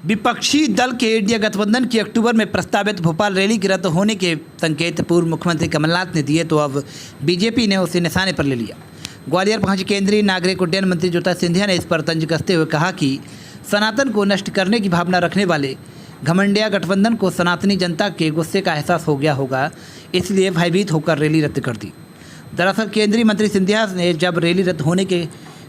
विपक्षी दल के इंडिया गठबंधन की अक्टूबर में प्रस्तावित भोपाल रैली के रद्द होने के संकेत पूर्व मुख्यमंत्री कमलनाथ ने दिए तो अब बीजेपी ने उसे निशाने पर ले लिया। ग्वालियर पहुंची केंद्रीय नागरिक उड्डयन मंत्री ज्योतिरादित्य सिंधिया ने इस पर तंज कसते हुए कहा कि सनातन को नष्ट करने की भावना रखने वाले घमंडिया गठबंधन को सनातनी जनता के गुस्से का एहसास हो गया होगा, इसलिए भयभीत होकर रैली रद्द कर दी। दरअसल केंद्रीय मंत्री सिंधिया ने जब रैली रद्द होने के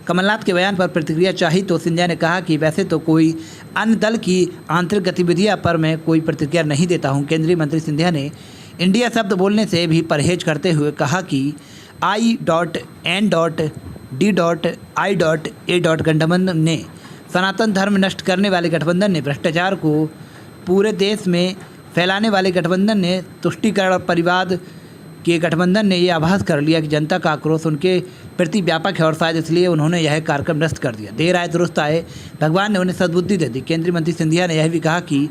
कमलनाथ के बयान पर प्रतिक्रिया चाही तो सिंधिया ने कहा कि वैसे तो कोई अन्य दल की आंतरिक गतिविधियां पर मैं कोई प्रतिक्रिया नहीं देता हूं। केंद्रीय मंत्री सिंधिया ने इंडिया शब्द बोलने से भी परहेज करते हुए कहा कि I.N.D.I.A. गठबंधन ने सनातन धर्म नष्ट करने वाले गठबंधन ने भ्रष्टाचार को पूरे देश में फैलाने वाले गठबंधन ने तुष्टीकरण और परिवाद के गठबंधन ने यह आभास कर लिया कि जनता का आक्रोश उनके प्रति व्यापक है और शायद इसलिए उन्होंने यह कार्यक्रम नष्ट कर दिया। देर आए दुरुस्त आए, भगवान ने उन्हें सद्बुद्धि दे दी। केंद्रीय मंत्री सिंधिया ने यह भी कहा कि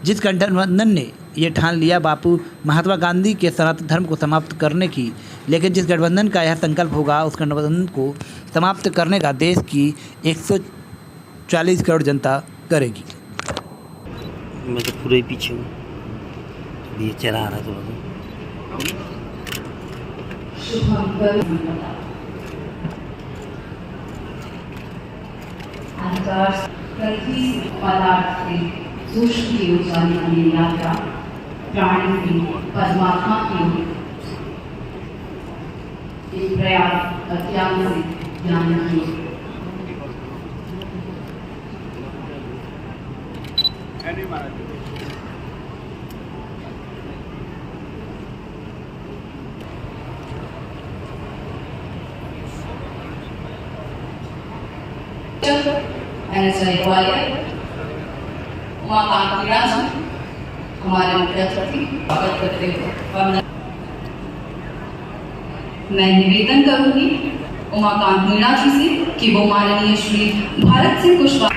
जिस गठबंधन ने यह ठान लिया बापू महात्मा गांधी के सनातन धर्म को समाप्त करने की, लेकिन जिस गठबंधन का यह संकल्प होगा उस गठबंधन को समाप्त करने का देश की 140 करोड़ जनता करेगी। मैं तो पूरे पीछे हूँ, ये चला आ रहा है थोड़ा परमात्मा की प्रयास अत्याग से ज्ञान की ग्वालियर उमाकांत मीणा जी हमारे मुख्य अतिथि स्वागत करते हुए मैं निवेदन करूंगी उमाकांत मीणा जी से कि वो माननीय श्री भारत सिंह कुशवाहा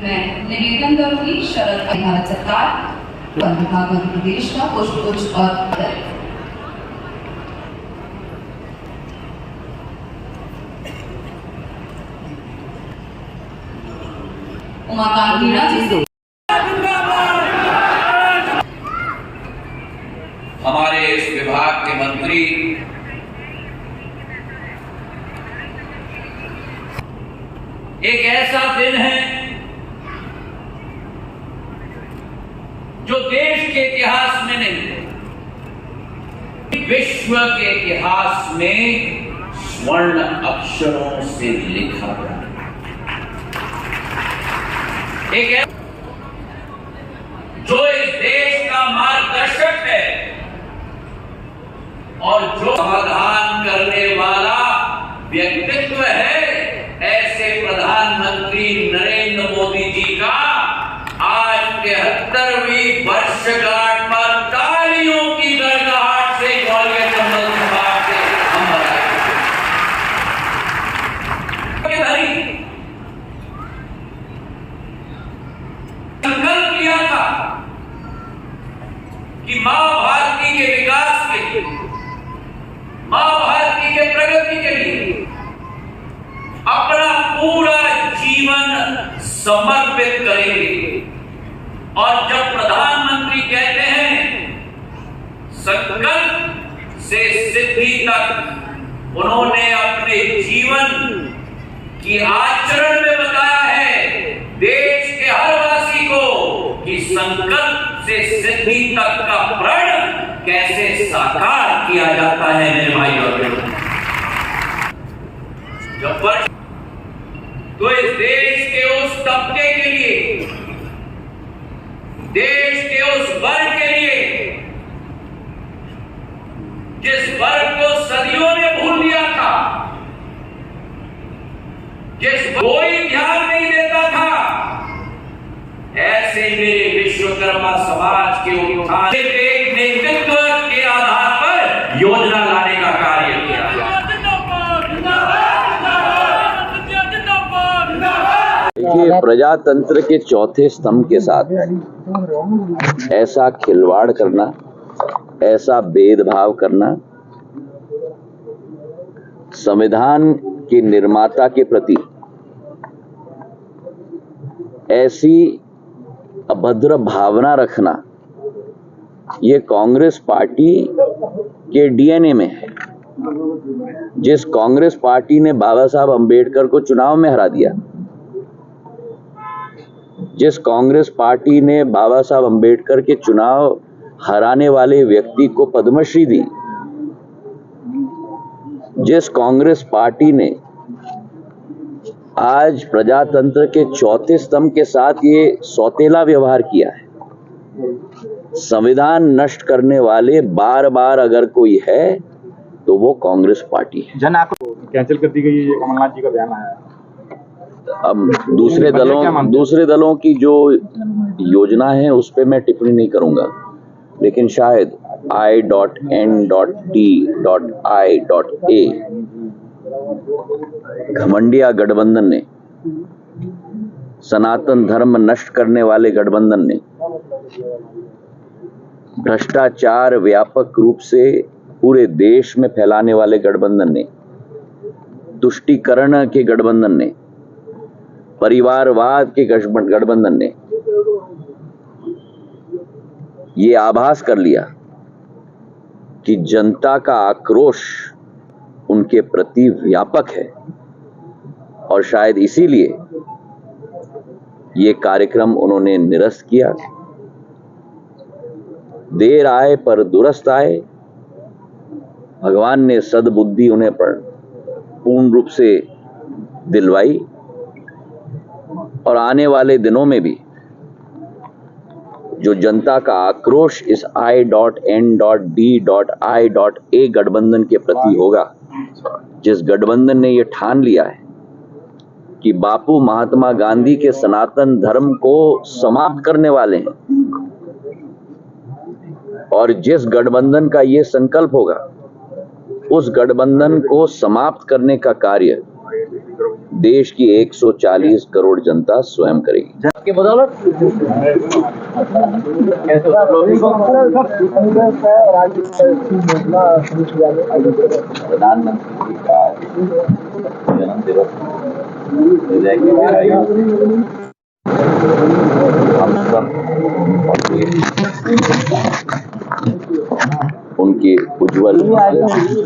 मैं निवेदन करूंगी शरद भारत सरकार विभाग मध्य प्रदेश का पुष्प और उमाकांत मीणा जी से हमारे इस विभाग के मंत्री एक ऐसा दिन है जो देश के इतिहास में नहीं, विश्व के इतिहास में स्वर्ण अक्षरों से लिखा गया। एक जो इस देश का मार्गदर्शक है और जो समाधान करने वाला व्यक्तित्व है, ऐसे प्रधानमंत्री नरेंद्र मोदी जी का आज 73वीं वर्षगांठ पर तालियों की गड़गड़ाहट से ग्वालियर चंबल संभाग से हम बधाई संकल्प लिया था कि मां भारती के विकास के लिए, मां भारती के प्रगति के लिए अपना पूरा जीवन समर्पित करेंगे। और जब प्रधानमंत्री कहते हैं संकल्प से सिद्धि तक, उन्होंने अपने जीवन की आचरण में बताया है देश के हर वासी को कि संकल्प से सिद्धि तक का प्रण कैसे साकार किया जाता है। मेरे भाई और बहनों, जब तो इस देश के उस तबके के लिए, देश के उस वर्ग के लिए जिस वर्ग को सदियों ने भूल दिया था, जिस कोई ध्यान नहीं देता था, ऐसे मेरे विश्वकर्मा समाज के उत्थान के नेतृत्व के आधार पर योजना लाने का कार्य किया। देखिए, प्रजातंत्र के चौथे स्तंभ के साथ ऐसा खिलवाड़ करना, ऐसा भेदभाव करना संविधान के निर्माता के प्रति ऐसी अभद्र भावना रखना ये कांग्रेस पार्टी के डीएनए में है। जिस कांग्रेस पार्टी ने बाबा साहब अंबेडकर को चुनाव में हरा दिया, जिस कांग्रेस पार्टी ने बाबा साहब अंबेडकर के चुनाव हराने वाले व्यक्ति को पद्मश्री दी, जिस कांग्रेस पार्टी ने आज प्रजातंत्र के चौथे स्तंभ के साथ ये सौतेला व्यवहार किया है, संविधान नष्ट करने वाले बार बार अगर कोई है तो वो कांग्रेस पार्टी है। जन आक्रोश कैंसिल कर दी गई, ये कमलनाथ जी का बयान आया है। अब दूसरे दलों की जो योजना है उस पर मैं टिप्पणी नहीं करूंगा, लेकिन शायद I.N.T.I.A घमंडिया गठबंधन ने, सनातन धर्म नष्ट करने वाले गठबंधन ने, भ्रष्टाचार व्यापक रूप से पूरे देश में फैलाने वाले गठबंधन ने, तुष्टीकरण के गठबंधन ने, परिवारवाद के गठबंधन ने ये आभास कर लिया कि जनता का आक्रोश उनके प्रति व्यापक है, और शायद इसीलिए ये कार्यक्रम उन्होंने निरस्त किया। देर आए पर दुरुस्त आए, भगवान ने सद्बुद्धि उन्हें पर पूर्ण रूप से दिलवाई, और आने वाले दिनों में भी जो जनता का आक्रोश इस I.N.D.I.A गठबंधन के प्रति होगा, जिस गठबंधन ने ये ठान लिया है कि बापू महात्मा गांधी के सनातन धर्म को समाप्त करने वाले हैं, और जिस गठबंधन का ये संकल्प होगा उस गठबंधन को समाप्त करने का कार्य देश की 140 करोड़ जनता स्वयं करेगी। के बदौलत प्रधानमंत्री जी का जन्म दिवस हम सब उनके उज्जवल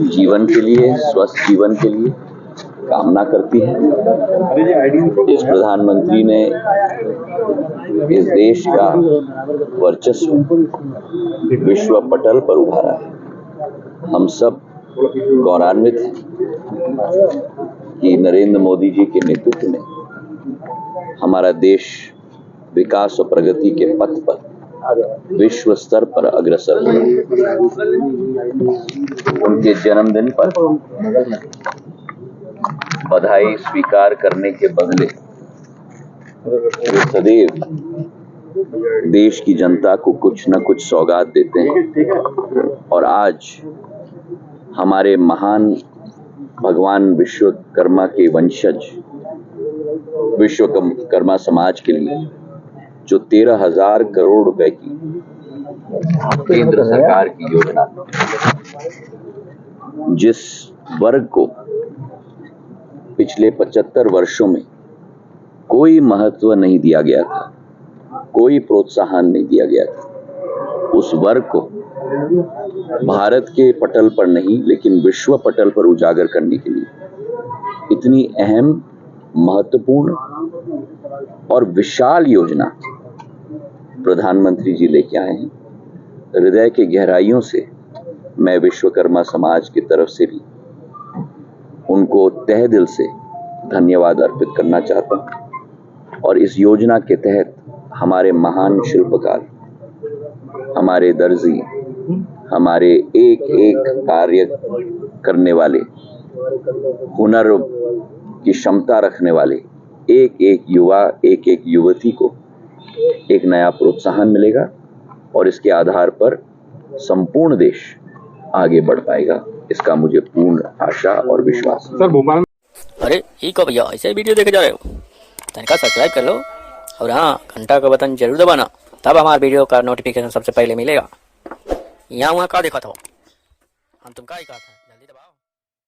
जीवन के लिए, स्वस्थ जीवन के लिए कामना करती है। इस प्रधानमंत्री ने इस देश का वर्चस्व विश्व पटल पर उभारा है। हम सब गौरवान्वित हैं कि नरेंद्र मोदी जी के नेतृत्व में हमारा देश विकास और प्रगति के पथ पर विश्व स्तर पर अग्रसर हो रहा है। उनके जन्मदिन पर बधाई स्वीकार करने के बदले वे सदैव देश की जनता को कुछ न कुछ सौगात देते हैं, और आज हमारे महान भगवान विश्वकर्मा के वंशज विश्वकर्मा समाज के लिए जो 13,000 करोड़ रुपए की केंद्र सरकार की योजना, जिस वर्ग को पिछले 75 वर्षों में कोई महत्व नहीं दिया गया था, कोई प्रोत्साहन नहीं दिया गया था, उस वर्ग को भारत के पटल पर नहीं लेकिन विश्व पटल पर उजागर करने के लिए इतनी अहम, महत्वपूर्ण और विशाल योजना प्रधानमंत्री जी लेके आए हैं। हृदय के गहराइयों से मैं विश्वकर्मा समाज की तरफ से भी उनको तहे दिल से धन्यवाद अर्पित करना चाहता हूं। और इस योजना के तहत हमारे महान शिल्पकार, हमारे दर्जी, हमारे एक एक कार्य करने वाले, हुनर की क्षमता रखने वाले एक एक युवा, एक एक युवती को एक नया प्रोत्साहन मिलेगा, और इसके आधार पर संपूर्ण देश आगे बढ़ पाएगा, इसका मुझे पूर्ण आशा और विश्वास है। सर भोपाल अरे ठीक हो भैया, ऐसे वीडियो देखे जा रहे हो तनिका सब्सक्राइब कर लो, और हाँ घंटा का बटन जरूर दबाना, तब हमारे वीडियो का नोटिफिकेशन सबसे पहले मिलेगा। यहाँ वहाँ का देखा था हम, तुम का ही कहा था, जल्दी दबाओ।